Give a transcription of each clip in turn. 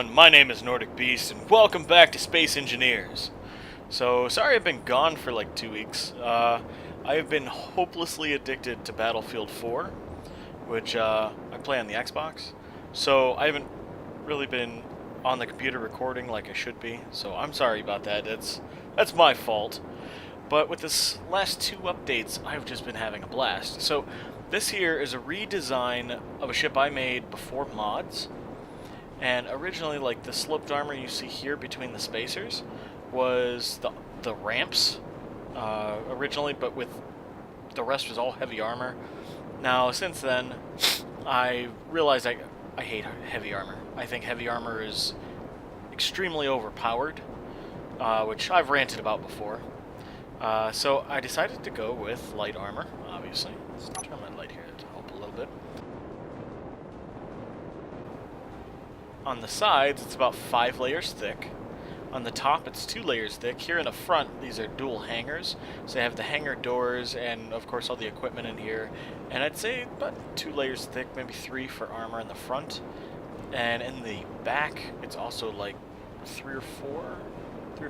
everyone, my name is Nordic Beast, and welcome back to Space Engineers. So, sorry I've been gone for like 2 weeks. I have been hopelessly addicted to Battlefield 4, which I play on the Xbox. So, I haven't really been on the computer recording like I should be, so I'm sorry about that. That's my fault. But with this last 2 updates, I've just been having a blast. So, this here is a redesign of a ship I made before mods. And originally, like, the sloped armor you see here between the spacers was the ramps originally, but with the rest was all heavy armor. Now, since then, I realized I hate heavy armor. I think heavy armor is extremely overpowered, which I've ranted about before. So I decided to go with light armor, obviously. Let's turn my light here to help a little bit. On the sides, it's about 5 layers thick. On the top, it's 2 layers thick. Here in the front, these are dual hangars. So they have the hangar doors and, of course, all the equipment in here. And I'd say about 2 layers thick, maybe 3 for armor in the front. And in the back, it's also like 3 or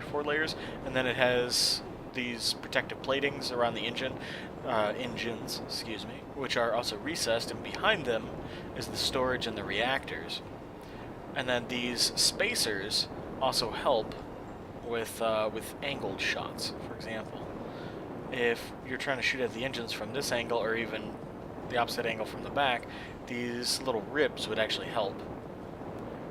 4 layers. And then it has these protective platings around the engines, which are also recessed. And behind them is the storage and the reactors. And then these spacers also help with angled shots. For example, if you're trying to shoot at the engines from this angle, or even the opposite angle from the back, these little ribs would actually help.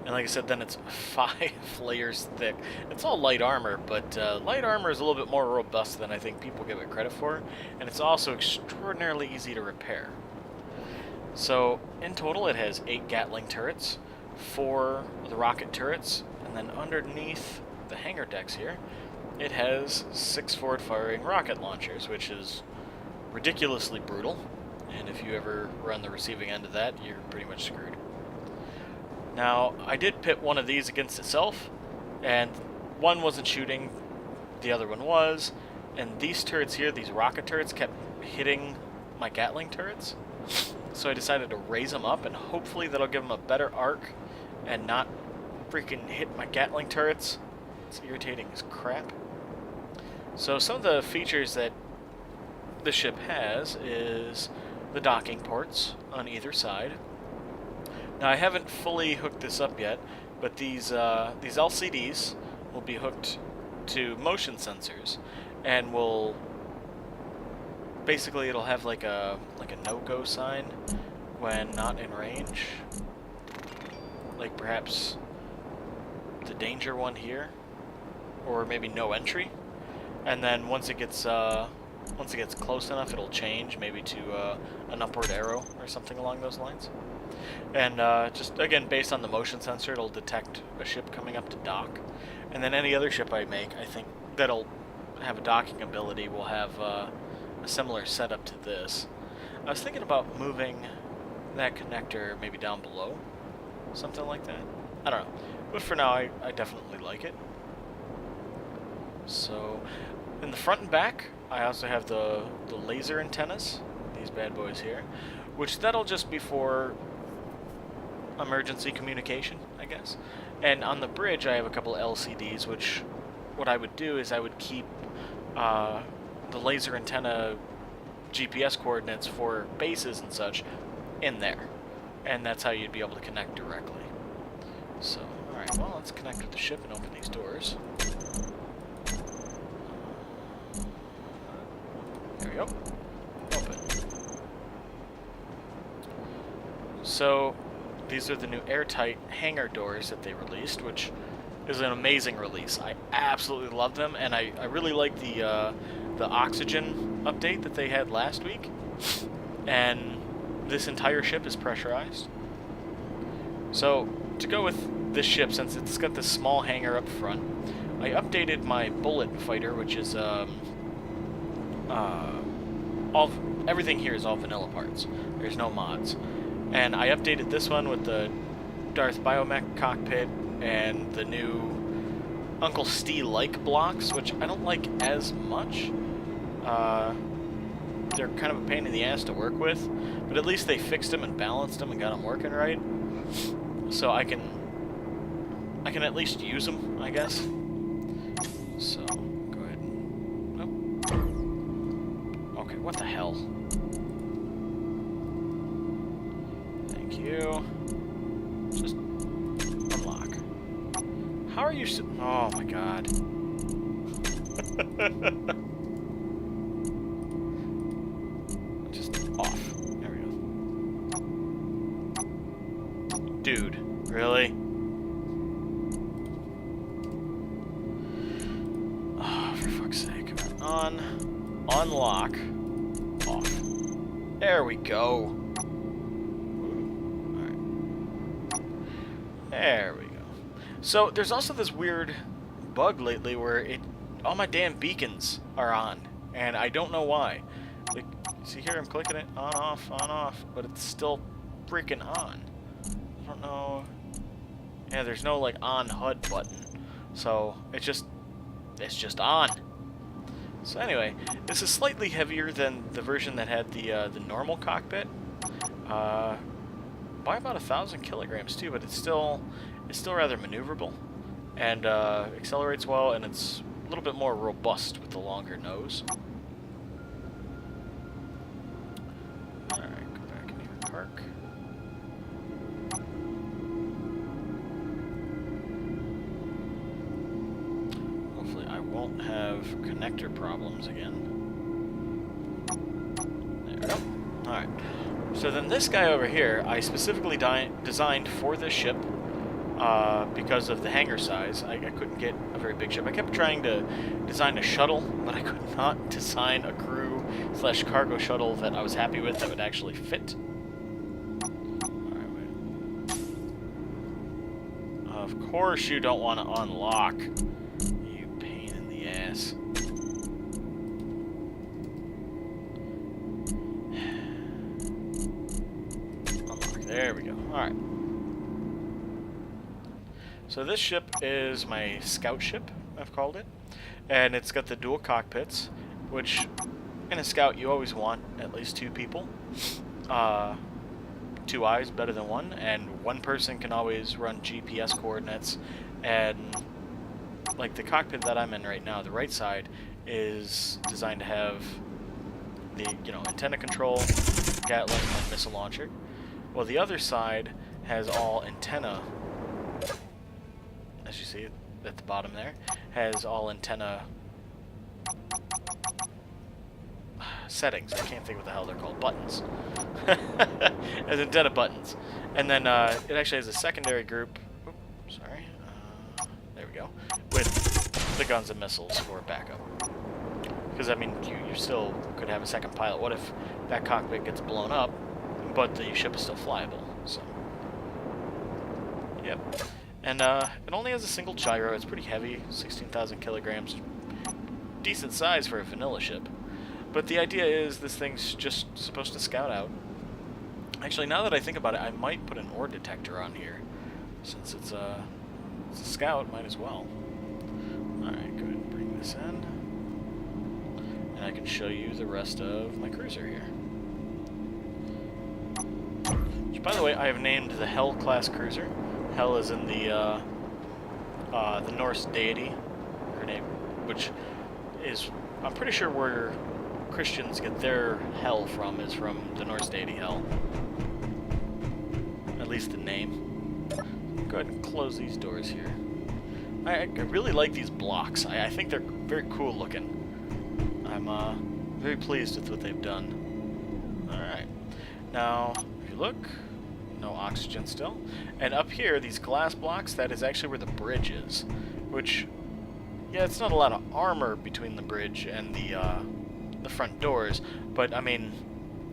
And like I said, then it's 5 layers thick. It's all light armor, but light armor is a little bit more robust than I think people give it credit for, and it's also extraordinarily easy to repair. So in total, it has 8 Gatling turrets, 4 of the rocket turrets, and then underneath the hangar decks here, it has 6 forward-firing rocket launchers, which is ridiculously brutal, and if you ever run the receiving end of that, you're pretty much screwed. Now, I did pit one of these against itself, and one wasn't shooting, the other one was, and these turrets here, these rocket turrets, kept hitting my Gatling turrets, so I decided to raise them up, and hopefully that'll give them a better arc and not freaking hit my Gatling turrets. It's irritating as crap. So some of the features that the ship has is the docking ports on either side. Now I haven't fully hooked this up yet, but these LCDs will be hooked to motion sensors, and will basically it'll have like a no-go sign when not in range. Like perhaps the danger one here, or maybe no entry. And then once it gets close enough, it'll change maybe to an upward arrow or something along those lines. And just again, based on the motion sensor, it'll detect a ship coming up to dock. And then any other ship I make, I think that'll have a docking ability will have a similar setup to this. I was thinking about moving that connector maybe down below. Something like that. I don't know. But for now, I definitely like it. So, in the front and back, I also have the laser antennas. These bad boys here. Which that'll just be for emergency communication, I guess. And on the bridge, I have a couple LCDs, which what I would do is I would keep the laser antenna GPS coordinates for bases and such in there. And that's how you'd be able to connect directly. So, alright, well, let's connect with the ship and open these doors. There we go. Open. So, these are the new airtight hangar doors that they released, which is an amazing release. I absolutely love them, and I really like the oxygen update that they had last week. And this entire ship is pressurized. So, to go with this ship, since it's got this small hangar up front, I updated my bullet fighter, which is everything here is all vanilla parts. There's no mods. And I updated this one with the Darth Biomech cockpit and the new Uncle Stee-like blocks, which I don't like as much. They're kind of a pain in the ass to work with, but at least they fixed them and balanced them and got them working right. So I can I can at least use them, I guess. So, go ahead. Nope. Okay, what the hell? Thank you. Just unlock. How are you so... Oh my god. Just off. There we go. Dude, really? Oh, for fuck's sake. On. Unlock. Off. There we go. Alright. There we go. So, there's also this weird bug lately where all my damn beacons are on, and I don't know why. Like, see here, I'm clicking it on, off, but it's still freaking on. I don't know. Yeah, there's no, like, on HUD button. So, it's just on. So anyway, this is slightly heavier than the version that had the normal cockpit. By about 1,000 kilograms too, but it's still rather maneuverable, and accelerates well, and it's a little bit more robust with the longer nose. All right, go back into your park. Hopefully, I won't have connector problems again. There we go. All right. So then this guy over here, I specifically designed for this ship because of the hangar size. I couldn't get a very big ship. I kept trying to design a shuttle, but I could not design a crew/cargo shuttle that I was happy with that would actually fit. Alright, wait. Of course you don't want to unlock. You pain in the ass. There we go. Alright. So this ship is my scout ship, I've called it. And it's got the dual cockpits, which in a scout you always want at least 2 people. 2 eyes better than 1, and 1 person can always run GPS coordinates. And like the cockpit that I'm in right now, the right side is designed to have the, antenna control, Gatling, and missile launcher. Well, the other side has all antenna, as you see at the bottom there, has all antenna settings. I can't think what the hell they're called. Buttons. As antenna buttons. And then it actually has a secondary group. Oops, sorry. There we go. With the guns and missiles for backup. Because, I mean, you still could have a second pilot. What if that cockpit gets blown up, but the ship is still flyable? So, yep. And it only has a single gyro. It's pretty heavy, 16,000 kilograms. Decent size for a vanilla ship. But the idea is this thing's just supposed to scout out. Actually, now that I think about it, I might put an ore detector on here. Since it's a scout, might as well. Alright, go ahead and bring this in. And I can show you the rest of my cruiser here. Which, by the way, I have named the Hel class cruiser. Hel is in the Norse deity, her name, which is, I'm pretty sure where Christians get their hell from is from the Norse deity Hel. At least the name. Go ahead and close these doors here. I really like these blocks. I think they're very cool looking. I'm very pleased with what they've done. Alright. Now, if you look, no oxygen still. And up here, these glass blocks, that is actually where the bridge is. Which, yeah, it's not a lot of armor between the bridge and the front doors, but, I mean,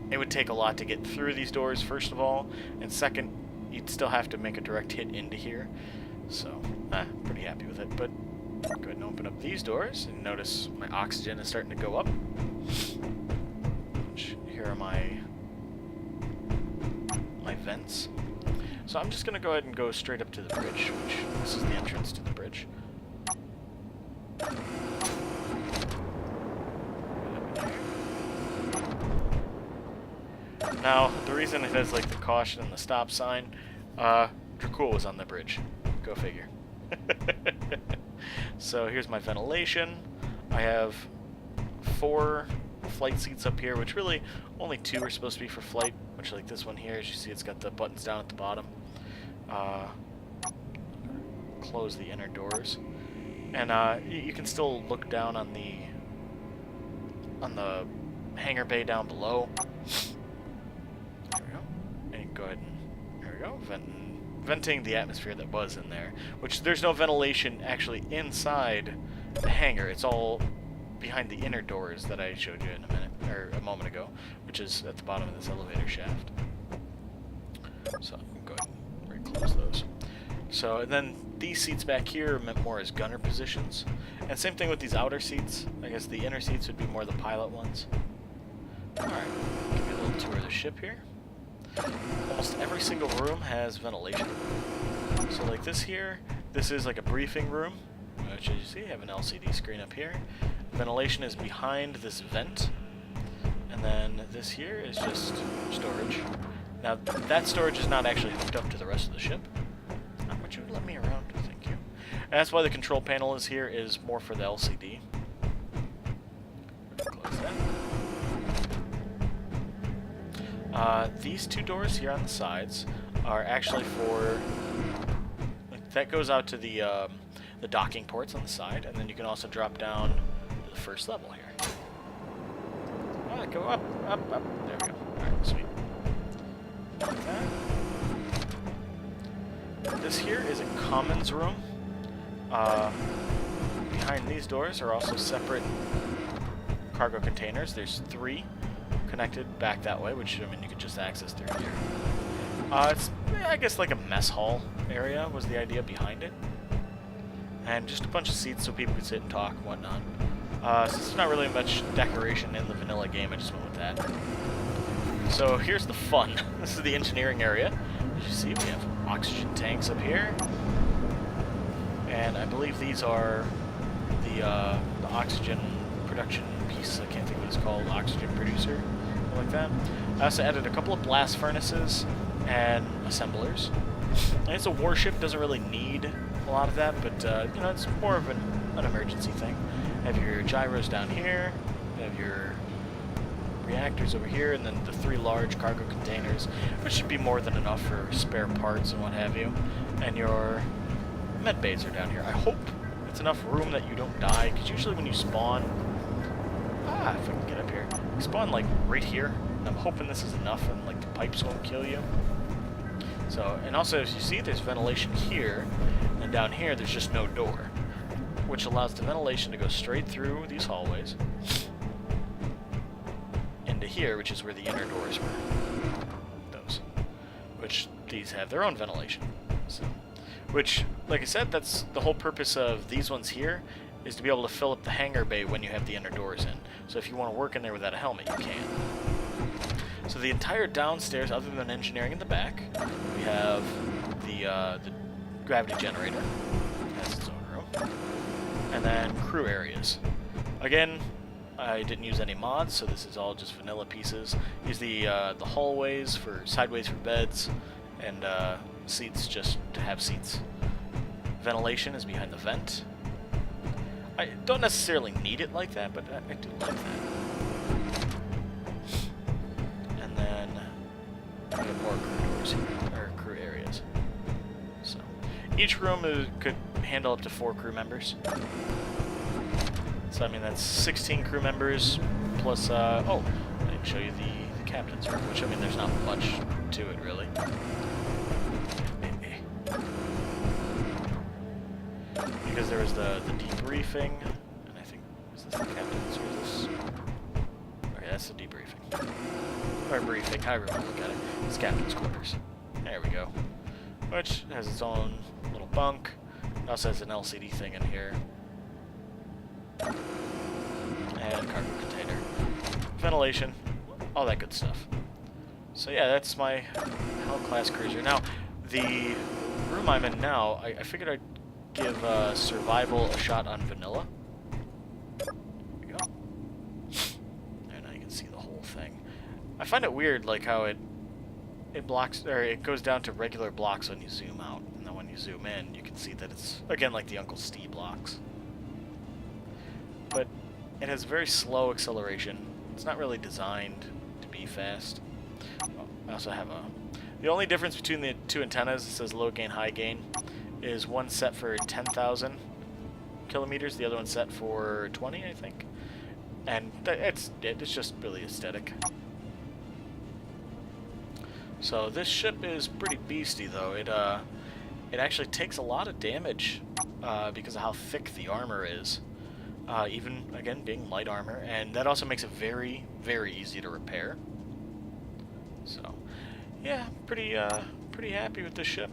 it would take a lot to get through these doors, first of all, and second, you'd still have to make a direct hit into here. So, pretty happy with it, but go ahead and open up these doors, and notice my oxygen is starting to go up. Here are my vents. So I'm just going to go ahead and go straight up to the bridge, which this is the entrance to the bridge. Now, the reason it has like the caution and the stop sign, Dracul was on the bridge. Go figure. So here's my ventilation. I have 4 flight seats up here, which really only 2 are supposed to be for flight, which like this one here, as you see it's got the buttons down at the bottom. Close the inner doors. And you can still look down on the hangar bay down below. There we go. And go ahead and there we go. Venting the atmosphere that was in there. Which there's no ventilation actually inside the hangar. It's all behind the inner doors that I showed you in a moment ago, which is at the bottom of this elevator shaft. So I'm going to go ahead and reclose those. So, and then these seats back here are meant more as gunner positions. And same thing with these outer seats. I guess the inner seats would be more the pilot ones. Alright, give me a little tour of the ship here. Almost every single room has ventilation. So like this here, this is like a briefing room, which as you see, I have an LCD screen up here. Ventilation is behind this vent. And then this here is just storage. Now, that storage is not actually hooked up to the rest of the ship. Would you let me around? Thank you. And that's why the control panel is here, is more for the LCD. Close that. These 2 doors here on the sides are actually for... that goes out to the docking ports on the side, and then you can also drop down to the first level here. Go up, up, up. There we go. Alright, sweet. Like that. This here is a commons room. Behind these doors are also separate cargo containers. There's 3 connected back that way, which, I mean, you could just access through here. It's, I guess, like a mess hall area was the idea behind it. And just a bunch of seats so people could sit and talk and whatnot. Since there's not really much decoration in the vanilla game, I just went with that. So here's the fun. This is the engineering area. As you see, we have oxygen tanks up here. And I believe these are the oxygen production piece. I can't think what it's called. Oxygen producer. Something like that. I also added a couple of blast furnaces and assemblers. And it's a warship. Doesn't really need a lot of that, but you know, it's more of an emergency thing. You have your gyros down here. You have your reactors over here, and then the 3 large cargo containers, which should be more than enough for spare parts and what have you. And your med bays are down here. I hope it's enough room that you don't die, because usually when you spawn... if I can get up here. You spawn, like, right here, and I'm hoping this is enough and, like, the pipes won't kill you. So, and also, as you see, there's ventilation here, and down here there's just no door, which allows the ventilation to go straight through these hallways into here, which is where the inner doors were. Those. Which, these have their own ventilation. So, which, like I said, that's the whole purpose of these ones here, is to be able to fill up the hangar bay when you have the inner doors in. So if you want to work in there without a helmet, you can. So the entire downstairs, other than engineering in the back, we have the gravity generator. It has its own room. And then crew areas. Again, I didn't use any mods, so this is all just vanilla pieces. Use the hallways for sideways for beds, and seats just to have seats. Ventilation is behind the vent. I don't necessarily need it like that, but I do like that. And then we have more crew doors here, or crew areas. So each room could handle up to 4 crew members. So I mean that's 16 crew members plus. Oh, I didn't show you the captain's room, which I mean there's not much to it really. Because there was the debriefing, and I think, is this the captain's, or is this... Okay, that's the debriefing. Or briefing, however you want to look at it. It's captain's quarters. There we go. Which has its own little bunk. It also has an LCD thing in here. And cargo container. Ventilation. All that good stuff. So yeah, that's my Hell-class cruiser. Now, the room I'm in now, I figured I'd give survival a shot on vanilla. There we go. And now you can see the whole thing. I find it weird, like how it blocks, or it goes down to regular blocks when you zoom out, and then when you you zoom in, you can see that it's, again, like the Uncle Steve blocks. But it has very slow acceleration. It's not really designed to be fast. Oh, I also have a... The only difference between the two antennas, it says low gain, high gain, is one set for 10,000 kilometers, the other one set for 20, I think. And it's just really aesthetic. So this ship is pretty beasty, though. It actually takes a lot of damage because of how thick the armor is. Even, again, being light armor. And that also makes it very, very easy to repair. So, yeah, pretty happy with this ship.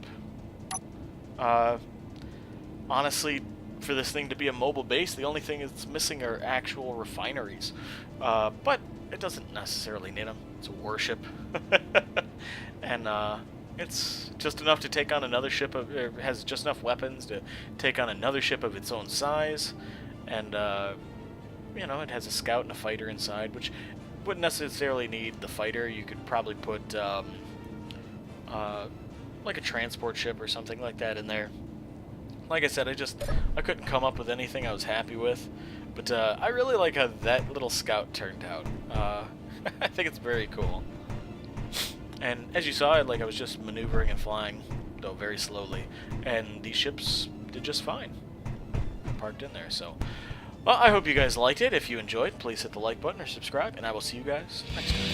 Honestly, for this thing to be a mobile base, the only thing it's missing are actual refineries. But it doesn't necessarily need them. It's a warship. And it's just enough to take on another ship. It has just enough weapons to take on another ship of its own size. And, you know, it has a scout and a fighter inside, which wouldn't necessarily need the fighter. You could probably put, like a transport ship or something like that in there. Like I said, I couldn't come up with anything I was happy with. But, I really like how that little scout turned out. I think it's very cool. And as you saw, I was just maneuvering and flying, though very slowly. And these ships did just fine. Parked in there, so... Well, I hope you guys liked it. If you enjoyed, please hit the like button or subscribe, and I will see you guys next time.